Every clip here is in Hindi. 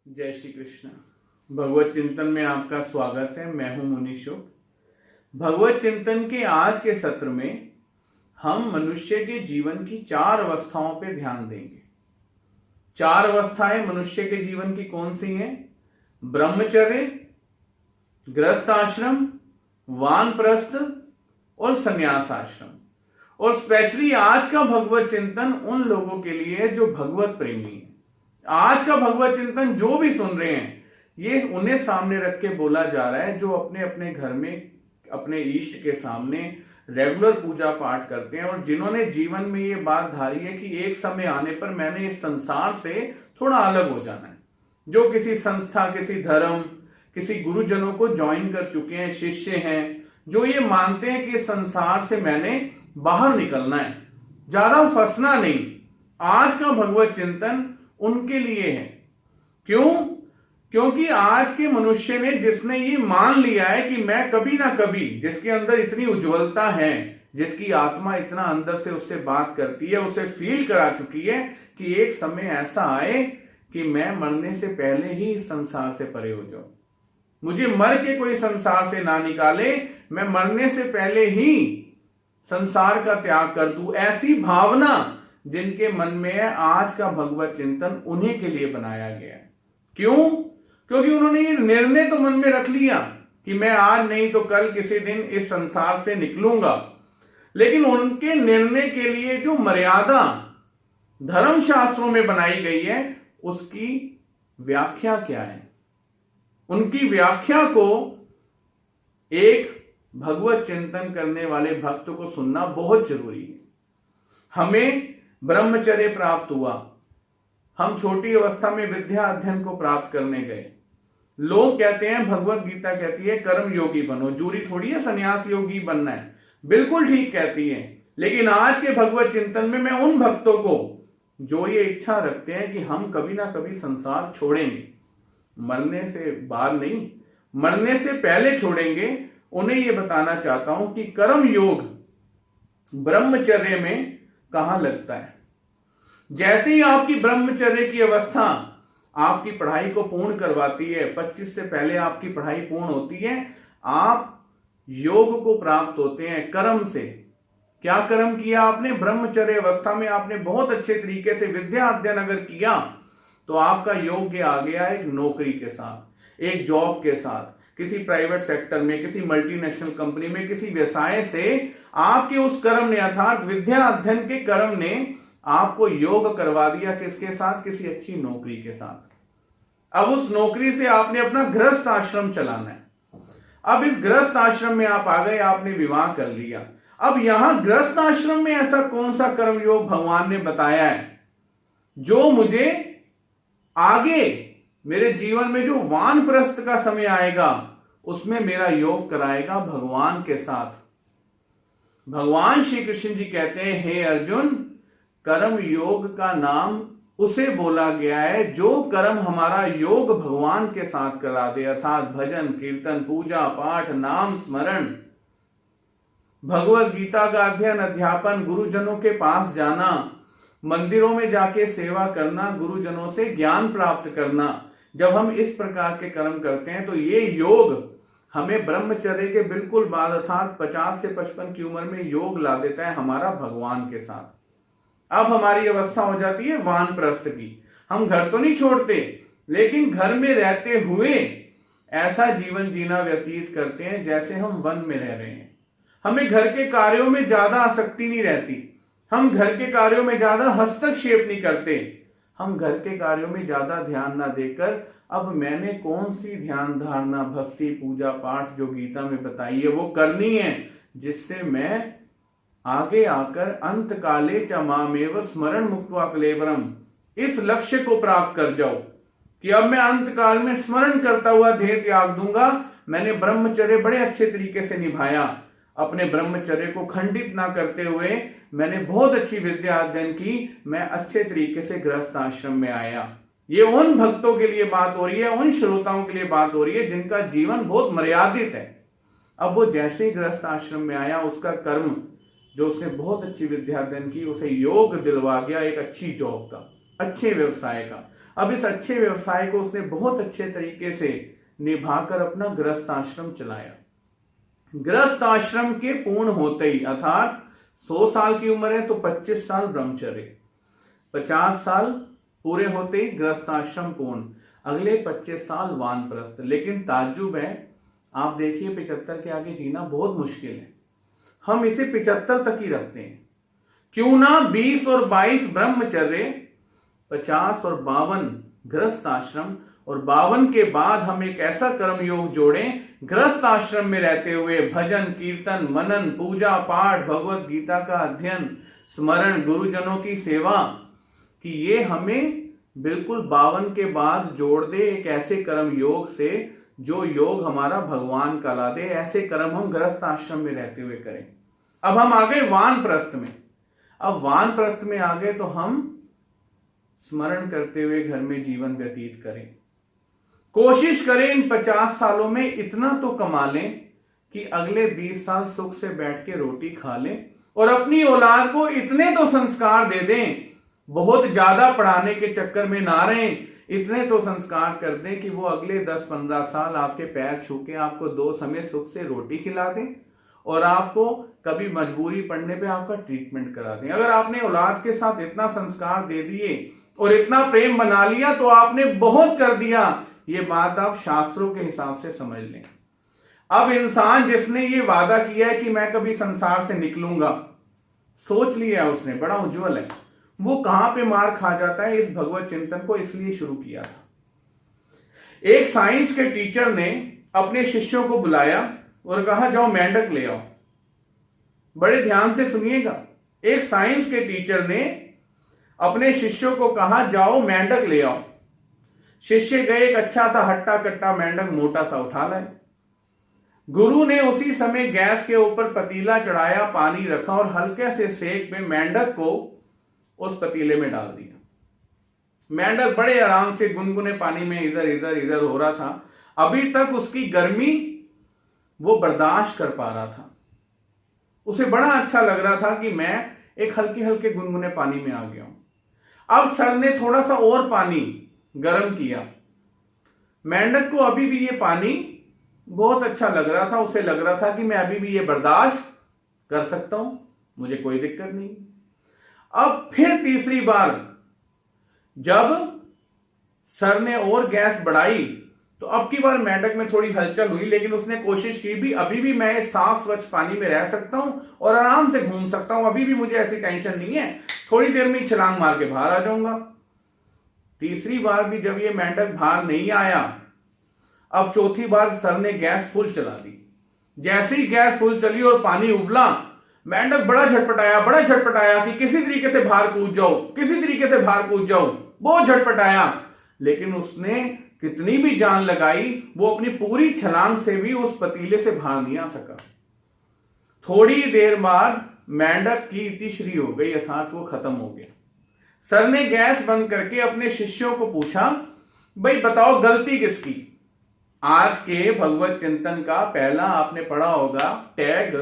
जय श्री कृष्ण। भगवत चिंतन में आपका स्वागत है। मैं हूं मुनि शुक। भगवत चिंतन के आज के सत्र में हम मनुष्य के जीवन की 4 अवस्थाओं पे ध्यान देंगे। 4 अवस्थाएं मनुष्य के जीवन की कौन सी हैं? ब्रह्मचर्य, गृहस्थ आश्रम, वानप्रस्थ और संन्यास आश्रम। और स्पेशली आज का भगवत चिंतन उन लोगों के लिए है जो भगवत प्रेमी है। आज का भगवत चिंतन जो भी सुन रहे हैं, ये उन्हें सामने रख के बोला जा रहा है जो अपने अपने घर में अपने इष्ट के सामने रेगुलर पूजा पाठ करते हैं और जिन्होंने जीवन में ये बात धारी है कि एक समय आने पर मैंने इस संसार से थोड़ा अलग हो जाना है। जो किसी संस्था, किसी धर्म, किसी गुरुजनों को ज्वाइन कर चुके हैं, शिष्य हैं, जो ये मानते हैं कि इस संसार से मैंने बाहर निकलना है, ज्यादा फंसना नहीं। आज का भगवत चिंतन उनके लिए है। क्यों? क्योंकि आज के मनुष्य ने, जिसने ये मान लिया है कि मैं कभी ना कभी, जिसके अंदर इतनी उज्ज्वलता है, जिसकी आत्मा इतना अंदर से उससे बात करती है, उसे फील करा चुकी है कि एक समय ऐसा आए कि मैं मरने से पहले ही संसार से परे हो जाऊं, मुझे मर के कोई संसार से ना निकाले, मैं मरने से पहले ही संसार का त्याग कर दूं। ऐसी भावना जिनके मन में है, आज का भगवत चिंतन उन्हीं के लिए बनाया गया है। क्यों? क्योंकि उन्होंने ये निर्णय तो मन में रख लिया कि मैं आज नहीं तो कल किसी दिन इस संसार से निकलूंगा, लेकिन उनके निर्णय के लिए जो मर्यादा धर्म शास्त्रों में बनाई गई है, उसकी व्याख्या क्या है? उनकी व्याख्या को एक भगवत चिंतन करने वाले भक्त को सुनना बहुत जरूरी है। हमें ब्रह्मचर्य प्राप्त हुआ, हम छोटी अवस्था में विद्या अध्ययन को प्राप्त करने गए। लोग कहते हैं, भगवत गीता कहती है कर्म योगी बनो, जरूरी थोड़ी है संन्यास योगी बनना है। बिल्कुल ठीक कहती है, लेकिन आज के भगवत चिंतन में मैं उन भक्तों को जो ये इच्छा रखते हैं कि हम कभी ना कभी संसार छोड़ेंगे, मरने से बाद नहीं, मरने से पहले छोड़ेंगे, उन्हें ये बताना चाहता हूं कि कर्म योग ब्रह्मचर्य में कहां लगता है। जैसे ही आपकी ब्रह्मचर्य की अवस्था आपकी पढ़ाई को पूर्ण करवाती है, 25 से पहले आपकी पढ़ाई पूर्ण होती है, आप योग को प्राप्त होते हैं कर्म से। क्या कर्म किया आपने? ब्रह्मचर्य अवस्था में आपने बहुत अच्छे तरीके से विद्या अध्ययन अगर किया तो आपका योग्य आ गया एक नौकरी के साथ, एक जॉब के साथ, किसी प्राइवेट सेक्टर में, किसी मल्टीनेशनल कंपनी में, किसी व्यवसाय से आपके उस कर्म ने, अर्थात विद्या अध्ययन के कर्म ने आपको योग करवा दिया। किसके साथ? किसी अच्छी नौकरी के साथ। अब उस नौकरी से आपने अपना गृहस्थ आश्रम चलाना है। अब इस गृहस्थ आश्रम में आप आ गए, आपने विवाह कर लिया। अब यहां गृहस्थ आश्रम में ऐसा कौन सा कर्म योग भगवान ने बताया है जो मुझे आगे मेरे जीवन में जो वानप्रस्थ का समय आएगा उसमें मेरा योग कराएगा भगवान के साथ। भगवान श्री कृष्ण जी कहते हैं, हे अर्जुन, कर्म योग का नाम उसे बोला गया है जो कर्म हमारा योग भगवान के साथ करा दे, अर्थात भजन, कीर्तन, पूजा पाठ, नाम स्मरण, भगवत गीता का अध्ययन, अध्यापन, गुरुजनों के पास जाना, मंदिरों में जाके सेवा करना, गुरुजनों से ज्ञान प्राप्त करना। जब हम इस प्रकार के कर्म करते हैं तो ये योग हमें ब्रह्मचर्य के बिल्कुल बाद, अर्थात 50 से 55 की उम्र में योग ला देता है हमारा भगवान के साथ। अब हमारी अवस्था हो जाती है वानप्रस्थ की। हम घर तो नहीं छोड़ते, लेकिन घर में रहते हुए ऐसा जीवन जीना व्यतीत करते हैं जैसे हम वन में रह रहे हैं। हमें घर के कार्यों में ज्यादा आसक्ति नहीं रहती, हम घर के कार्यों में ज्यादा हस्तक्षेप नहीं करते, हम घर के कार्यों में ज्यादा ध्यान ना देकर अब मैंने कौन सी ध्यान धारणा, भक्ति, पूजा पाठ जो गीता में बताई है वो करनी है, जिससे मैं आगे आकर अंत काले च मामेव स्मरण मुक्त्वा कलेवरम, इस लक्ष्य को प्राप्त कर जाओ कि अब मैं अंत काल में स्मरण करता हुआ देह त्याग दूंगा। मैंने ब्रह्मचर्य बड़े अच्छे तरीके से निभाया, अपने ब्रह्मचर्य को खंडित ना करते हुए मैंने बहुत अच्छी विद्या अध्ययन की, मैं अच्छे तरीके से गृहस्थ आश्रम में आया। ये उन भक्तों के लिए बात हो रही है, उन श्रोताओं के लिए बात हो रही है जिनका जीवन बहुत मर्यादित है। अब वो जैसे ही गृहस्थ आश्रम में आया, उसका कर्म जो उसने बहुत अच्छी विद्या अध्ययन की, उसे योग दिलवा गया एक अच्छी जॉब का, अच्छे व्यवसाय का। अब इस अच्छे व्यवसाय को उसने बहुत अच्छे तरीके से निभाकर अपना गृहस्थ आश्रम चलाया। गृहस्थ आश्रम के पूर्ण होते ही, अर्थात 100 साल की उम्र है तो 25 साल ब्रह्मचर्य, 50 साल पूरे होते ही गृहस्थ आश्रम पूर्ण, अगले 25 साल वानप्रस्थ। लेकिन ताज्जुब है, आप देखिए 75 के आगे जीना बहुत मुश्किल है, हम इसे 75 तक ही रखते हैं। क्यों ना 20 और 22 ब्रह्मचर्य, 50 और 52 गृहस्थ आश्रम, और 52 के बाद हम एक ऐसा कर्म योग जोड़ें गृहस्थ आश्रम में रहते हुए भजन कीर्तन मनन पूजा पाठ भगवत गीता का अध्ययन स्मरण गुरुजनों की सेवा, कि ये हमें बिल्कुल 52 के बाद जोड़ दे एक ऐसे कर्म योग से जो योग हमारा भगवान का ला दे। ऐसे कर्म हम गृहस्थ आश्रम में रहते हुए करें। अब हम आ गए वानप्रस्थ में। अब वानप्रस्थ में आ गए तो हम स्मरण करते हुए घर में जीवन व्यतीत करें। कोशिश करें इन 50 सालों में इतना तो कमा लें कि अगले 20 साल सुख से बैठ के रोटी खा लें, और अपनी औलाद को इतने तो संस्कार दे दें, बहुत ज्यादा पढ़ाने के चक्कर में ना रहें, इतने तो संस्कार कर दें कि वो अगले 10-15 साल आपके पैर छू के आपको 2 समय सुख से रोटी खिला दें, और आपको कभी मजबूरी पड़ने पे आपका ट्रीटमेंट करा दें। अगर आपने औलाद के साथ इतना संस्कार दे दिए और इतना प्रेम बना लिया तो आपने बहुत कर दिया। ये बात आप शास्त्रों के हिसाब से समझ लें। अब इंसान जिसने ये वादा किया है कि मैं कभी संसार से निकलूंगा, सोच लिया उसने, बड़ा उज्जवल है, वो कहां पे मार खा जाता है। इस भगवत चिंतन को इसलिए शुरू किया था। एक साइंस के टीचर ने अपने शिष्यों को बुलाया और कहा जाओ मेंढक ले आओ। बड़े ध्यान से सुनिएगा, एक साइंस के टीचर ने अपने शिष्यों को कहा जाओ मेंढक ले आओ। शिष्य गए, एक अच्छा सा हट्टा कट्टा मेंढक मोटा सा उठा लाए। गुरु ने उसी समय गैस के ऊपर पतीला चढ़ाया, पानी रखा और हल्के से सेक में मेंढक को उस पतीले में डाल दिया। मेंढक बड़े आराम से गुनगुने पानी में इधर इधर इधर हो रहा था। अभी तक उसकी गर्मी वो बर्दाश्त कर पा रहा था। उसे बड़ा अच्छा लग रहा था कि मैं एक हल्के हल्के गुनगुने पानी में आ गया हूं। अब सर ने थोड़ा सा और पानी गर्म किया। मेंढक को अभी भी ये पानी बहुत अच्छा लग रहा था। उसे लग रहा था कि मैं अभी भी ये बर्दाश्त कर सकता हूं, मुझे कोई दिक्कत नहीं। अब फिर तीसरी बार जब सर ने और गैस बढ़ाई तो अब की बार मेंढक में थोड़ी हलचल हुई, लेकिन उसने कोशिश की भी अभी भी मैं साफ स्वच्छ पानी में रह सकता हूं और आराम से घूम सकता हूं, अभी भी मुझे ऐसी टेंशन नहीं है, थोड़ी देर में छलांग मार के बाहर आ जाऊंगा। तीसरी बार भी जब ये मेंढक बाहर नहीं आया, अब चौथी बार सर ने गैस फुल चला दी। जैसे ही गैस फुल चली और पानी उबला, मेंढक बड़ा झटपटाया कि किसी तरीके से बाहर कूद जाओ, बहुत झटपटाया। लेकिन उसने कितनी भी जान लगाई, वो अपनी पूरी छलांग से भी उस पतीले से बाहर नहीं आ सका। थोड़ी देर बाद मेंढक की इतिश्री हो गई, अर्थात वो खत्म हो गया। सर ने गैस बंद करके अपने शिष्यों को पूछा, भाई बताओ गलती किसकी? आज के भगवत चिंतन का पहला आपने पढ़ा होगा टैग,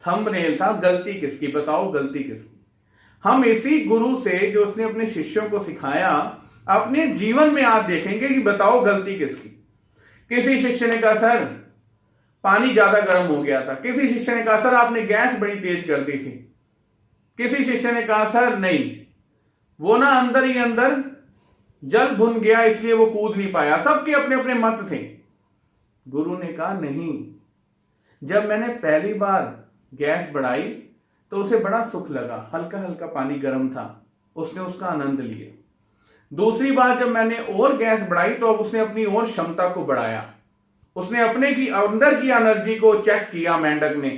थंबनेल था, गलती किसकी, बताओ गलती किसकी। हम इसी गुरु से जो उसने अपने शिष्यों को सिखाया अपने जीवन में आज देखेंगे कि बताओ गलती किसकी। किसी शिष्य ने कहा सर पानी ज्यादा गर्म हो गया था, किसी शिष्य ने कहा सर आपने गैस बड़ी तेज कर दी थी, किसी शिष्य ने कहा सर नहीं वो ना अंदर ही अंदर जल भुन गया इसलिए वो कूद नहीं पाया। सबके अपने अपने मत थे। गुरु ने कहा नहीं, जब मैंने पहली बार गैस बढ़ाई तो उसे बड़ा सुख लगा, हल्का हल्का पानी गर्म था, उसने उसका आनंद लिया। दूसरी बार जब मैंने और गैस बढ़ाई तो अब उसने अपनी और क्षमता को बढ़ाया, उसने अपने की अंदर की एनर्जी को चेक किया मेंढक ने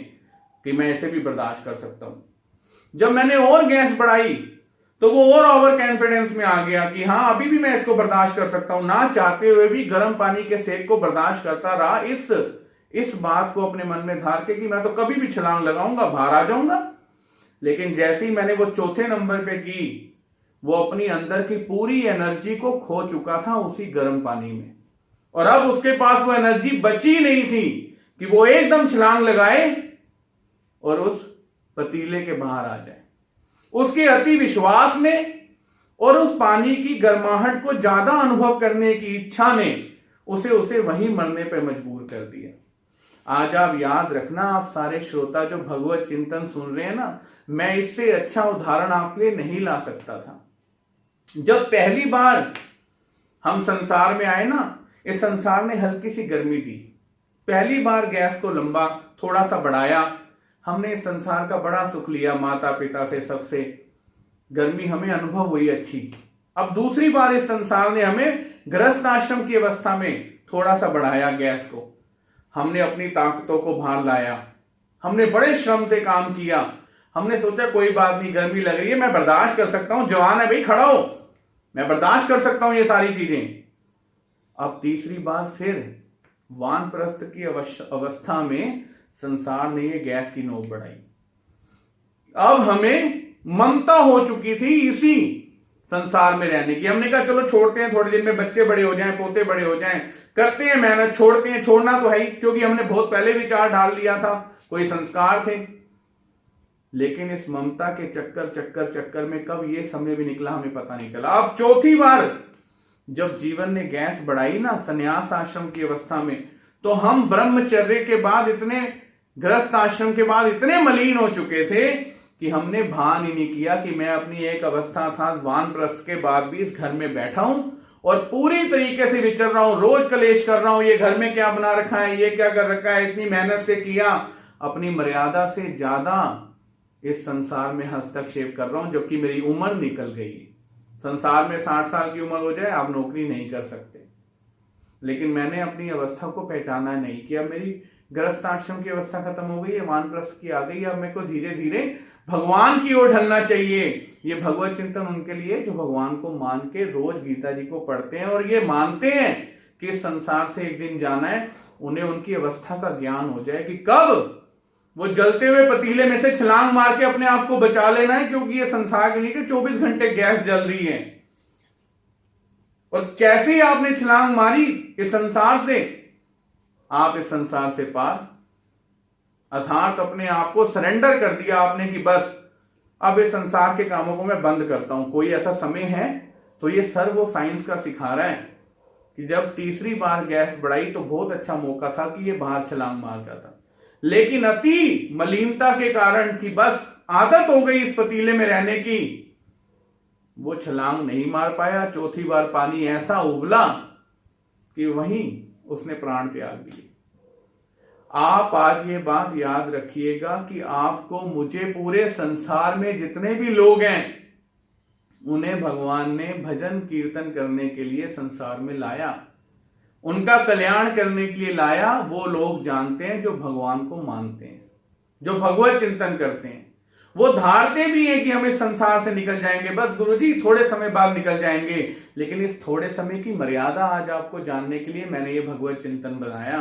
कि मैं इसे भी बर्दाश्त कर सकता हूं। जब मैंने और गैस बढ़ाई तो वो और ओवर कॉन्फिडेंस में आ गया कि हाँ अभी भी मैं इसको बर्दाश्त कर सकता हूं। ना चाहते हुए भी गर्म पानी के सेक को बर्दाश्त करता रहा, इस बात को अपने मन में धार के कि मैं तो कभी भी छलांग लगाऊंगा, बाहर आ जाऊंगा। लेकिन जैसे ही मैंने वो चौथे नंबर पे की, वो अपनी अंदर की पूरी एनर्जी को खो चुका था उसी गर्म पानी में, और अब उसके पास वो एनर्जी बची नहीं थी कि वो एकदम छलांग लगाए और उस पतीले के बाहर आ जाए। उसके अति विश्वास ने और उस पानी की गर्माहट को ज्यादा अनुभव करने की इच्छा ने उसे वहीं मरने पर मजबूर कर दिया। आज आप याद रखना, आप सारे श्रोता जो भगवत चिंतन सुन रहे हैं ना, मैं इससे अच्छा उदाहरण आपके लिए नहीं ला सकता था। जब पहली बार हम संसार में आए ना, इस संसार ने हल्की सी गर्मी दी। पहली बार गैस को लंबा थोड़ा सा बढ़ाया, हमने इस संसार का बड़ा सुख लिया, माता पिता से, सबसे गर्मी हमें अनुभव हुई अच्छी। अब दूसरी बार इस संसार ने हमें गृहस्थ आश्रम की अवस्था में थोड़ा सा बढ़ाया गैस को। हमने अपनी ताकतों को बाहर लाया, हमने बड़े श्रम से काम किया। हमने सोचा कोई बात नहीं, गर्मी लग रही है, मैं बर्दाश्त कर सकता हूं, जवान है भाई, खड़ा हो, मैं बर्दाश्त कर सकता हूं ये सारी चीजें। अब तीसरी बार फिर वानप्रस्थ की अवस्था में संसार ने ये गैस की नोक बढ़ाई। अब हमें ममता हो चुकी थी इसी संसार में रहने की। हमने कहा चलो छोड़ते हैं, थोड़े दिन में बच्चे बड़े हो जाएं, पोते बड़े हो जाएं, करते हैं मेहनत, छोड़ते हैं। छोड़ना तो है ही, क्योंकि हमने बहुत पहले विचार डाल लिया था, कोई संस्कार थे। लेकिन इस ममता के चक्कर में कब ये समय भी निकला हमें पता नहीं चला। अब चौथी बार जब जीवन ने गैस बढ़ाई ना संन्यास आश्रम की अवस्था में, तो हम ब्रह्मचर्य के बाद इतने, गृहस्थ आश्रम के बाद इतने मलिन हो चुके थे कि हमने भान ही नहीं किया कि मैं अपनी एक अवस्था था वानप्रस्थ के बाद भी इस घर में बैठा हूं और पूरी तरीके से विचर रहा हूं, रोज कलेश कर रहा हूं, ये घर में क्या बना रखा है, ये क्या कर रखा है, इतनी मेहनत से किया, अपनी मर्यादा से ज्यादा इस संसार में हस्तक्षेप कर रहा हूं, जबकि मेरी उम्र निकल गई। संसार में 60 साल की उम्र हो जाए आप नौकरी नहीं कर सकते। लेकिन मैंने अपनी अवस्था को पहचाना नहीं कि अब मेरी गृहस्थ आश्रम की अवस्था खत्म हो गई है, वानप्रस्थ की आ गई, अब मेरे को धीरे धीरे भगवान की ओर ढलना चाहिए। ये भगवत चिंतन उनके लिए जो भगवान को मान के रोज गीता जी को पढ़ते हैं और ये मानते हैं कि इस संसार से एक दिन जाना है। उन्हें उनकी अवस्था का ज्ञान हो जाए कि कब वो जलते हुए पतीले में से छलांग मार के अपने आप को बचा लेना है, क्योंकि ये संसार के नीचे 24 घंटे गैस जल रही है। और कैसे ही आपने छलांग मारी इस संसार से, आप इस संसार से पार, अर्थात अपने आप को सरेंडर कर दिया आपने कि बस अब इस संसार के कामों को मैं बंद करता हूं। कोई ऐसा समय है तो ये सर वो साइंस का सिखा रहा है कि जब तीसरी बार गैस बढ़ाई तो बहुत अच्छा मौका था कि ये बाहर छलांग मार जाता, लेकिन अति मलिनता के कारण कि बस आदत हो गई इस पतीले में रहने की, वो छलांग नहीं मार पाया। चौथी बार पानी ऐसा उबला कि वहीं उसने प्राण त्याग दिए। आप आज ये बात याद रखिएगा कि आपको, मुझे, पूरे संसार में जितने भी लोग हैं उन्हें भगवान ने भजन कीर्तन करने के लिए संसार में लाया, उनका कल्याण करने के लिए लाया। वो लोग जानते हैं जो भगवान को मानते हैं, जो भगवत चिंतन करते हैं। वो धारते भी हैं कि हम इस संसार से निकल जाएंगे, बस गुरुजी थोड़े समय बाद निकल जाएंगे। लेकिन इस थोड़े समय की मर्यादा आज आपको जानने के लिए मैंने ये भगवत चिंतन बनाया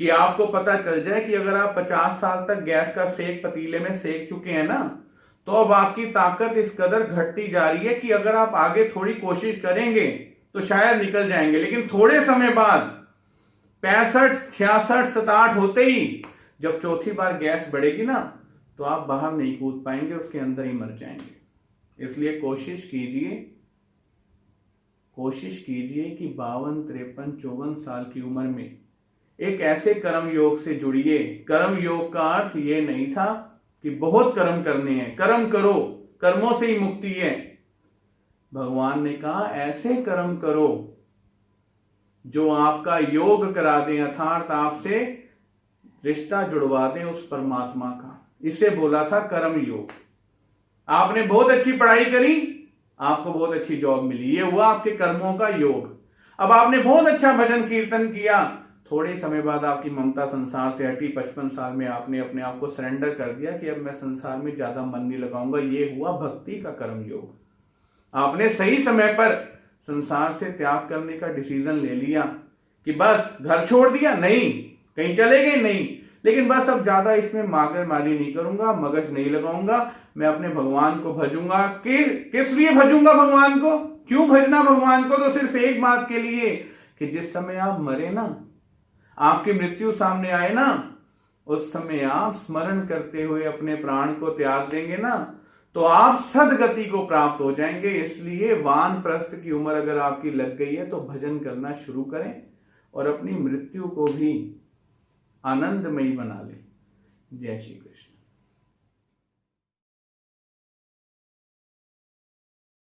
कि आपको पता चल जाए कि अगर आप 50 साल तक गैस का सेक पतीले में सेक चुके हैं ना, तो अब आपकी ताकत इस कदर घटती जा रही है कि अगर आप आगे थोड़ी कोशिश करेंगे तो शायद निकल जाएंगे। लेकिन थोड़े समय बाद 65, 66, 67 होते ही जब चौथी बार गैस बढ़ेगी ना, तो आप बाहर नहीं कूद पाएंगे, उसके अंदर ही मर जाएंगे। इसलिए कोशिश कीजिए कि 52, 53, 54 साल की उम्र में एक ऐसे कर्म योग से जुड़िए। कर्म योग का अर्थ ये नहीं था कि बहुत कर्म करने हैं, कर्म करो, कर्मों से ही मुक्ति है। भगवान ने कहा ऐसे कर्म करो जो आपका योग करा दें, अर्थात आपसे रिश्ता जुड़वा दें उस परमात्मा का। इसे बोला था कर्म योग। आपने बहुत अच्छी पढ़ाई करी, आपको बहुत अच्छी जॉब मिली, ये हुआ आपके कर्मों का योग। अब आपने बहुत अच्छा भजन कीर्तन किया, थोड़े समय बाद आपकी ममता संसार से हटी, 55 साल में आपने अपने आप को सरेंडर कर दिया कि अब मैं संसार में ज्यादा मन नहीं लगाऊंगा। ये हुआ भक्ति का कर्म योग। आपने सही समय पर संसार से त्याग करने का डिसीजन ले लिया कि बस घर छोड़ दिया, नहीं कहीं चले गए, नहीं, लेकिन बस अब ज्यादा इसमें मागर मारी नहीं करूंगा, मगज नहीं लगाऊंगा, मैं अपने भगवान को भजूंगा। किस लिए भजूंगा भगवान को? क्यों भजना भगवान को? तो सिर्फ एक बात के लिए कि जिस समय आप मरे ना, आपकी मृत्यु सामने आए ना, उस समय आप स्मरण करते हुए अपने प्राण को त्याग देंगे ना, तो आप सदगति को प्राप्त हो जाएंगे। इसलिए वानप्रस्थ की उम्र अगर आपकी लग गई है तो भजन करना शुरू करें और अपनी मृत्यु को भी आनंदमयी बना लें। जय श्री कृष्ण।